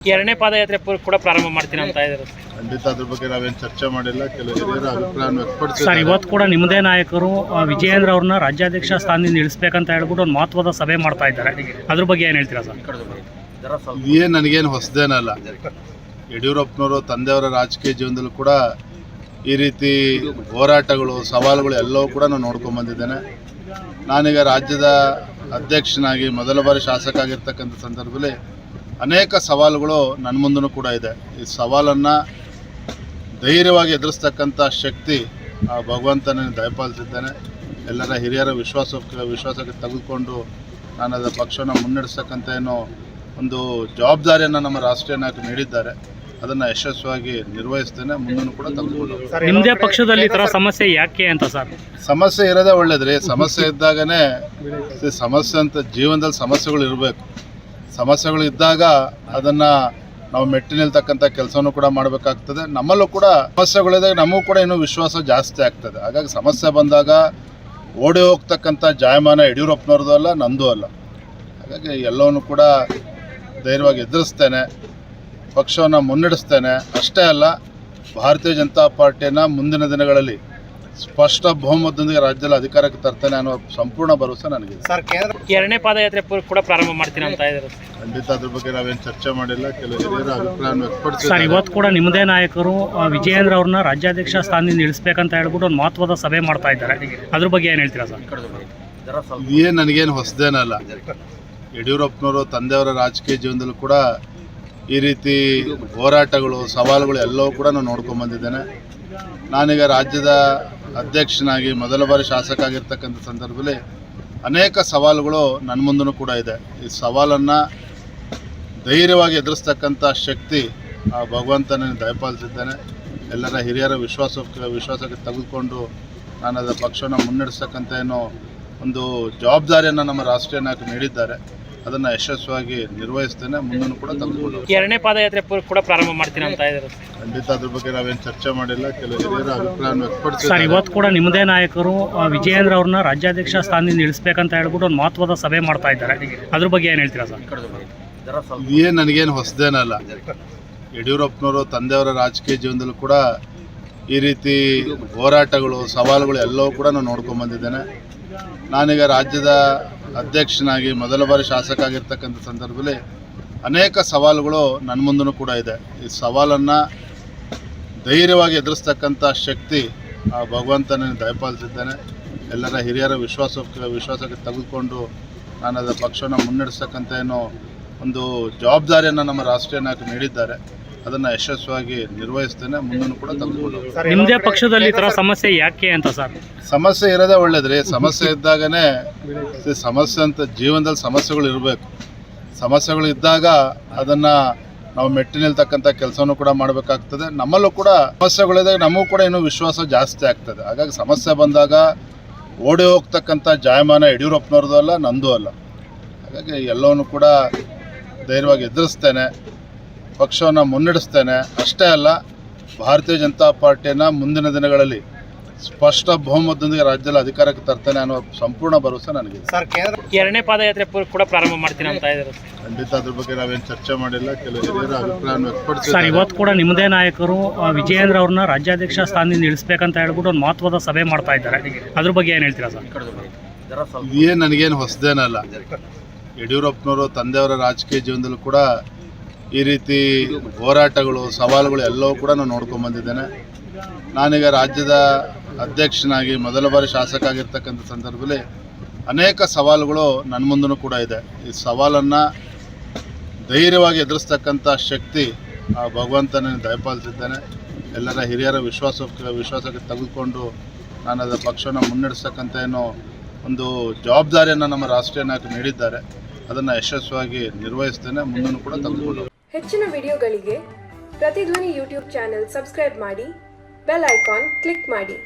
ಎರಡನೇ ಪಾದಯಾತ್ರೆ ಕೂಡ ಪ್ರಾರಂಭ ಮಾಡ್ತೀನಿ ಅಂತ ಇದ್ದಾರೆ. ಖಂಡಿತ ಅದ್ರ ಬಗ್ಗೆ ನಾವೇನು ಚರ್ಚೆ ಮಾಡಿಲ್ಲ. ಕೆಲವು ಹಿರಿಯರ ಅಭಿಪ್ರಾಯವನ್ನು ವ್ಯಕ್ತಪಡಿಸಿದ್ದಾರೆ. ಸರ್, ಇವತ್ತು ಕೂಡ ನಿಮ್ಮದೇ ನಾಯಕರು ವಿಜಯೇಂದ್ರ ಅವ್ರನ್ನ ರಾಜ್ಯಾಧ್ಯಕ್ಷ ಸ್ಥಾನದಿಂದ ಇಳಿಸ್ಬೇಕಂತ ಹೇಳ್ಬಿಟ್ಟು ಒಂದು ಮಹತ್ವದ ಸಭೆ ಮಾಡ್ತಾ ಇದ್ದಾರೆ. ಅದ್ರ ಬಗ್ಗೆ ಏನು ಹೇಳ್ತೀರಾ ಸರ್? ಏನು ನನಗೇನು ಹೊಸದೇನಲ್ಲ. ಯಡಿಯೂರಪ್ಪನವರು ತಂದೆಯವರ ರಾಜಕೀಯ ಜೀವನದಲ್ಲೂ ಕೂಡ ಈ ರೀತಿ ಹೋರಾಟಗಳು, ಸವಾಲುಗಳು ಎಲ್ಲವೂ ಕೂಡ ನಾನು ನೋಡ್ಕೊಂಡು ಬಂದಿದ್ದೇನೆ. ನಾನೀಗ ರಾಜ್ಯದ ಅಧ್ಯಕ್ಷನಾಗಿ ಮೊದಲ ಬಾರಿ ಶಾಸಕ ಆಗಿರ್ತಕ್ಕಂಥ ಸಂದರ್ಭದಲ್ಲಿ ಅನೇಕ ಸವಾಲುಗಳು ನನ್ನ ಮುಂದೂ ಕೂಡ ಇದೆ. ಈ ಸವಾಲನ್ನು ಧೈರ್ಯವಾಗಿ ಎದುರಿಸ್ತಕ್ಕಂಥ ಶಕ್ತಿ ಆ ಭಗವಂತನೇ ದಯಪಾಲಿಸಿದ್ದಾನೆ. ಎಲ್ಲರ ಹಿರಿಯರ ವಿಶ್ವಾಸಕ್ಕೆ ತೆಗೆದುಕೊಂಡು ನಾನು ಅದರ ಪಕ್ಷವನ್ನು ಮುನ್ನಡೆಸ್ತಕ್ಕಂಥ ಏನೋ ಒಂದು ಜವಾಬ್ದಾರಿಯನ್ನು ನಮ್ಮ ರಾಷ್ಟ್ರೀಯ ನಾಯಕರು ನೀಡಿದ್ದಾರೆ. ಅದನ್ನು ಯಶಸ್ವಿಯಾಗಿ ನಿರ್ವಹಿಸ್ತೇನೆ, ಮುಂದೂ ಕೂಡ ತೆಗೆದುಕೊಂಡು. ನಿಮ್ಮದೇ ಪಕ್ಷದಲ್ಲಿ ಈ ಥರ ಸಮಸ್ಯೆ ಯಾಕೆ ಅಂತ ಸರ್? ಸಮಸ್ಯೆ ಇರೋದೇ ಒಳ್ಳೇದ್ರಿ. ಸಮಸ್ಯೆ ಇದ್ದಾಗನೇ ಸಮಸ್ಯೆ ಅಂತ ಜೀವನದಲ್ಲಿ ಸಮಸ್ಯೆಗಳು ಇರಬೇಕು. ಸಮಸ್ಯೆಗಳು ಇದ್ದಾಗ ಅದನ್ನು ನಾವು ಮೆಟ್ಟಿ ನಿಲ್ತಕ್ಕಂಥ ಕೆಲಸನೂ ಕೂಡ ಮಾಡಬೇಕಾಗ್ತದೆ. ನಮ್ಮಲ್ಲೂ ಕೂಡ ಸಮಸ್ಯೆಗಳಿದ್ದಾಗ ನಮಗೂ ಕೂಡ ಇನ್ನೂ ವಿಶ್ವಾಸ ಜಾಸ್ತಿ ಆಗ್ತದೆ. ಹಾಗಾಗಿ ಸಮಸ್ಯೆ ಬಂದಾಗ ಓಡಿ ಹೋಗ್ತಕ್ಕಂಥ ಜಾಯಮಾನ ಯಡಿಯೂರಪ್ಪನವ್ರದ್ದು ಅಲ್ಲ, ನಂದು ಅಲ್ಲ. ಹಾಗಾಗಿ ಎಲ್ಲವನ್ನೂ ಕೂಡ ಧೈರ್ಯವಾಗಿ ಎದುರಿಸ್ತೇನೆ, ಪಕ್ಷವನ್ನು ಮುನ್ನಡೆಸ್ತೇನೆ. ಅಷ್ಟೇ ಅಲ್ಲ, ಭಾರತೀಯ ಜನತಾ ಪಾರ್ಟಿಯನ್ನು ಮುಂದಿನ ದಿನಗಳಲ್ಲಿ ಸ್ಪಷ್ಟ ಬಹುಮತದೊಂದಿಗೆ ರಾಜ್ಯದಲ್ಲಿ ಅಧಿಕಾರಕ್ಕೆ ತರ್ತೇನೆ ಅನ್ನೋ ಸಂಪೂರ್ಣ ಭರವಸೆ ನನಗಿದೆ. ಎರಡನೇ ಪಾದಯಾತ್ರೆ ಕೂಡ ಪ್ರಾರಂಭ ಮಾಡ್ತೀನಿ ಅಂತ ಇದ್ದಾರೆ. ಖಂಡಿತ ಅದ್ರ ಬಗ್ಗೆ ನಾವೇನು ಚರ್ಚೆ ಮಾಡಿಲ್ಲ. ಕೆಲವು ಹಿರಿಯರ ಅಭಿಪ್ರಾಯವನ್ನು ಸರ್, ವ್ಯಕ್ತಪಡಿಸಿದ್ದಾರೆ. ಇವತ್ತು ಕೂಡ ನಿಮ್ಮದೇ ನಾಯಕರು ವಿಜಯೇಂದ್ರ ಅವ್ರನ್ನ ರಾಜ್ಯಾಧ್ಯಕ್ಷ ಸ್ಥಾನದಿಂದ ಇಳಿಸ್ಬೇಕಂತ ಹೇಳ್ಬಿಟ್ಟು ಒಂದು ಮಹತ್ವದ ಸಭೆ ಮಾಡ್ತಾ ಇದ್ದಾರೆ. ಅದ್ರ ಬಗ್ಗೆ ಏನು ಹೇಳ್ತೀರಾ ಸರ್? ಏನು ನನಗೇನು ಹೊಸದೇನಲ್ಲ. ಯಡಿಯೂರಪ್ಪನವರು ತಂದೆಯವರ ರಾಜಕೀಯ ಜೀವನದಲ್ಲೂ ಕೂಡ ಈ ರೀತಿ ಹೋರಾಟಗಳು, ಸವಾಲುಗಳು ಎಲ್ಲವೂ ಕೂಡ ನಾನು ನೋಡ್ಕೊಂಡು ಬಂದಿದ್ದೇನೆ. ನಾನೀಗ ರಾಜ್ಯದ ಅಧ್ಯಕ್ಷನಾಗಿ ಮೊದಲ ಬಾರಿ ಶಾಸಕ ಆಗಿರ್ತಕ್ಕಂಥ ಸಂದರ್ಭದಲ್ಲಿ ಅನೇಕ ಸವಾಲುಗಳು ನನ್ನ ಮುಂದೂ ಕೂಡ ಇದೆ. ಈ ಸವಾಲನ್ನು ಧೈರ್ಯವಾಗಿ ಎದುರಿಸ್ತಕ್ಕಂಥ ಶಕ್ತಿ ಆ ಭಗವಂತನೇ ದಯಪಾಲಿಸಿದ್ದಾನೆ. ಎಲ್ಲರ ಹಿರಿಯರ ವಿಶ್ವಾಸಕ್ಕೆ ತೆಗೆದುಕೊಂಡು ನಾನು ಅದರ ಪಕ್ಷವನ್ನು ಮುನ್ನಡೆಸ್ತಕ್ಕಂಥ ಏನೋ ಒಂದು ಜವಾಬ್ದಾರಿಯನ್ನು ನಮ್ಮ ರಾಷ್ಟ್ರೀಯ ನಾಯಕರು ನೀಡಿದ್ದಾರೆ. ಅದನ್ನು ಯಶಸ್ವಿಯಾಗಿ ನಿರ್ವಹಿಸ್ತೇನೆ, ಮುಂದೂ ಕೂಡ ತೆಗೆದುಕೊಂಡು. ಎರಡನೇ ಪಾದಯಾತ್ರೆ ಕೂಡ ಪ್ರಾರಂಭ ಮಾಡ್ತೀನಿ ಅಂತ ಇದ್ದಾರೆ. ಖಂಡಿತ ಅದ್ರ ಬಗ್ಗೆ ನಾವೇನು ಚರ್ಚೆ ಮಾಡಿಲ್ಲ. ಕೆಲವು ಹಿರಿಯರ ಅಭಿಪ್ರಾಯವನ್ನು ಸರ್, ವ್ಯಕ್ತಪಡಿಸಿದ್ದಾರೆ. ಇವತ್ತು ಕೂಡ ನಿಮ್ಮದೇ ನಾಯಕರು ವಿಜಯೇಂದ್ರ ಅವ್ರನ್ನ ರಾಜ್ಯಾಧ್ಯಕ್ಷ ಸ್ಥಾನದಿಂದ ಇಳಿಸ್ಬೇಕಂತ ಹೇಳ್ಬಿಟ್ಟು ಒಂದು ಮಹತ್ವದ ಸಭೆ ಮಾಡ್ತಾ ಇದ್ದಾರೆ. ಅದ್ರ ಬಗ್ಗೆ ಏನು ಹೇಳ್ತೀರಾ ಸರ್? ಏನು ನನಗೇನು ಹೊಸದೇನಲ್ಲ. ಯಡಿಯೂರಪ್ಪನವರು ತಂದೆಯವರ ರಾಜಕೀಯ ಜೀವನದಲ್ಲೂ ಕೂಡ ಈ ರೀತಿ ಹೋರಾಟಗಳು, ಸವಾಲುಗಳು ಎಲ್ಲವೂ ಕೂಡ ನಾನು ನೋಡ್ಕೊಂಡು ಬಂದಿದ್ದೇನೆ. ನಾನೀಗ ರಾಜ್ಯದ ಅಧ್ಯಕ್ಷನಾಗಿ ಮೊದಲ ಬಾರಿ ಶಾಸಕ ಆಗಿರ್ತಕ್ಕಂಥ ಸಂದರ್ಭದಲ್ಲಿ ಅನೇಕ ಸವಾಲುಗಳು ನನ್ನ ಮುಂದೂ ಕೂಡ ಇದೆ. ಈ ಸವಾಲನ್ನು ಧೈರ್ಯವಾಗಿ ಎದುರಿಸ್ತಕ್ಕಂಥ ಶಕ್ತಿ ಆ ಭಗವಂತನೇ ದಯಪಾಲಿಸಿದ್ದಾನೆ. ಎಲ್ಲರ ಹಿರಿಯರ ವಿಶ್ವಾಸಕ್ಕೆ ತೆಗೆದುಕೊಂಡು ನಾನು ಅದರ ಪಕ್ಷವನ್ನು ಮುನ್ನಡೆಸ್ತಕ್ಕಂಥ ಏನೋ ಒಂದು ಜವಾಬ್ದಾರಿಯನ್ನು ನಮ್ಮ ರಾಷ್ಟ್ರೀಯ ನಾಯಕರು ನೀಡಿದ್ದಾರೆ. ಅದನ್ನು ಯಶಸ್ವಿಯಾಗಿ ನಿರ್ವಹಿಸ್ತೇನೆ, ಮುಂದೂ ಕೂಡ ತೆಗೆದುಕೊಂಡು. ನಿಮ್ಮದೇ ಪಕ್ಷದಲ್ಲಿ ಈ ಥರ ಸಮಸ್ಯೆ ಯಾಕೆ ಅಂತ ಸರ್? ಸಮಸ್ಯೆ ಇರೋದೇ ಒಳ್ಳೇದ್ರಿ. ಸಮಸ್ಯೆ ಇದ್ದಾಗನೇ ಸಮಸ್ಯೆ ಅಂತ ಜೀವನದಲ್ಲಿ ಸಮಸ್ಯೆಗಳು ಇರಬೇಕು. ಸಮಸ್ಯೆಗಳು ಇದ್ದಾಗ ಅದನ್ನು ನಾವು ಮೆಟ್ಟಿ ನಿಲ್ತಕ್ಕಂಥ ಕೆಲಸನೂ ಕೂಡ ಮಾಡಬೇಕಾಗ್ತದೆ. ನಮ್ಮಲ್ಲೂ ಕೂಡ ಸಮಸ್ಯೆಗಳಿದ್ದಾಗ ನಮಗೂ ಕೂಡ ಇನ್ನೂ ವಿಶ್ವಾಸ ಜಾಸ್ತಿ ಆಗ್ತದೆ. ಹಾಗಾಗಿ ಸಮಸ್ಯೆ ಬಂದಾಗ ಓಡಿ ಹೋಗ್ತಕ್ಕಂಥ ಜಾಯಮಾನ ಯಡಿಯೂರಪ್ಪನವ್ರದ್ದು ಅಲ್ಲ, ನಂದು ಅಲ್ಲ. ಹಾಗಾಗಿ ಎಲ್ಲವನ್ನೂ ಕೂಡ ಧೈರ್ಯವಾಗಿ ಎದುರಿಸ್ತೇನೆ, ಪಕ್ಷವನ್ನು ಮುನ್ನಡೆಸ್ತೇನೆ. ಅಷ್ಟೇ ಅಲ್ಲ, ಭಾರತೀಯ ಜನತಾ ಪಾರ್ಟಿಯನ್ನು ಮುಂದಿನ ದಿನಗಳಲ್ಲಿ ಸ್ಪಷ್ಟ ಬಹುಮತದೊಂದಿಗೆ ರಾಜ್ಯದಲ್ಲಿ ಅಧಿಕಾರಕ್ಕೆ ತರ್ತೇನೆ ಅನ್ನೋ ಸಂಪೂರ್ಣ ಭರವಸೆ ನನಗಿದೆ. ಎರಡನೇ ಪಾದಯಾತ್ರೆ ಕೂಡ ಪ್ರಾರಂಭ ಮಾಡ್ತೀನಿ ಅಂತ ಇದ್ದಾರೆ. ಖಂಡಿತ ಅದ್ರ ಬಗ್ಗೆ ನಾವೇನು ಚರ್ಚೆ ಮಾಡಿಲ್ಲ. ಕೆಲವು ಹಿರಿಯರ ಅಭಿಪ್ರಾಯವನ್ನು ಸರ್, ವ್ಯಕ್ತಪಡಿಸಿದ್ದಾರೆ. ಇವತ್ತು ಕೂಡ ನಿಮ್ಮದೇ ನಾಯಕರು ವಿಜಯೇಂದ್ರ ಅವ್ರನ್ನ ರಾಜ್ಯಾಧ್ಯಕ್ಷ ಸ್ಥಾನದಿಂದ ಇಳಿಸ್ಬೇಕಂತ ಹೇಳ್ಬಿಟ್ಟು ಒಂದು ಮಹತ್ವದ ಸಭೆ ಮಾಡ್ತಾ ಇದ್ದಾರೆ. ಅದ್ರ ಬಗ್ಗೆ ಏನು ಹೇಳ್ತೀರಾ ಸರ್? ಏನು ನನಗೇನು ಹೊಸದೇನಲ್ಲ. ಯಡಿಯೂರಪ್ಪನವರು ತಂದೆಯವರ ರಾಜಕೀಯ ಜೀವನದಲ್ಲೂ ಕೂಡ ಈ ರೀತಿ ಹೋರಾಟಗಳು, ಸವಾಲುಗಳು ಎಲ್ಲವೂ ಕೂಡ ನಾನು ನೋಡ್ಕೊಂಡು ಬಂದಿದ್ದೇನೆ. ನಾನೀಗ ರಾಜ್ಯದ ಅಧ್ಯಕ್ಷನಾಗಿ ಮೊದಲ ಬಾರಿ ಶಾಸಕ ಆಗಿರ್ತಕ್ಕಂಥ ಸಂದರ್ಭದಲ್ಲಿ ಅನೇಕ ಸವಾಲುಗಳು ನನ್ನ ಮುಂದೂ ಕೂಡ ಇದೆ. ಈ ಸವಾಲನ್ನು ಧೈರ್ಯವಾಗಿ ಎದುರಿಸ್ತಕ್ಕಂಥ ಶಕ್ತಿ ಆ ಭಗವಂತನೇ ದಯಪಾಲಿಸಿದ್ದಾನೆ. ಎಲ್ಲರ ಹಿರಿಯರ ವಿಶ್ವಾಸಕ್ಕೆ ತೆಗೆದುಕೊಂಡು ನಾನು ಅದರ ಪಕ್ಷವನ್ನು ಮುನ್ನಡೆಸ್ತಕ್ಕಂಥ ಏನೋ ಒಂದು ಜವಾಬ್ದಾರಿಯನ್ನು ನಮ್ಮ ರಾಷ್ಟ್ರೀಯ ನಾಯಕರು ನೀಡಿದ್ದಾರೆ. ಅದನ್ನು ಯಶಸ್ವಿಯಾಗಿ ನಿರ್ವಹಿಸ್ತೇನೆ, ಮುಂದೂ ಕೂಡ ತೆಗೆದುಕೊಂಡು. ಹೆಚ್ಚಿನ ವಿಡಿಯೋಗಳಿಗೆ ಪ್ರತಿಧ್ವನಿ ಯೂಟ್ಯೂಬ್ ಚಾನೆಲ್ ಸಬ್ಸ್ಕ್ರೈಬ್ ಮಾಡಿ, ಬೆಲ್ ಐಕಾನ್ ಕ್ಲಿಕ್ ಮಾಡಿ.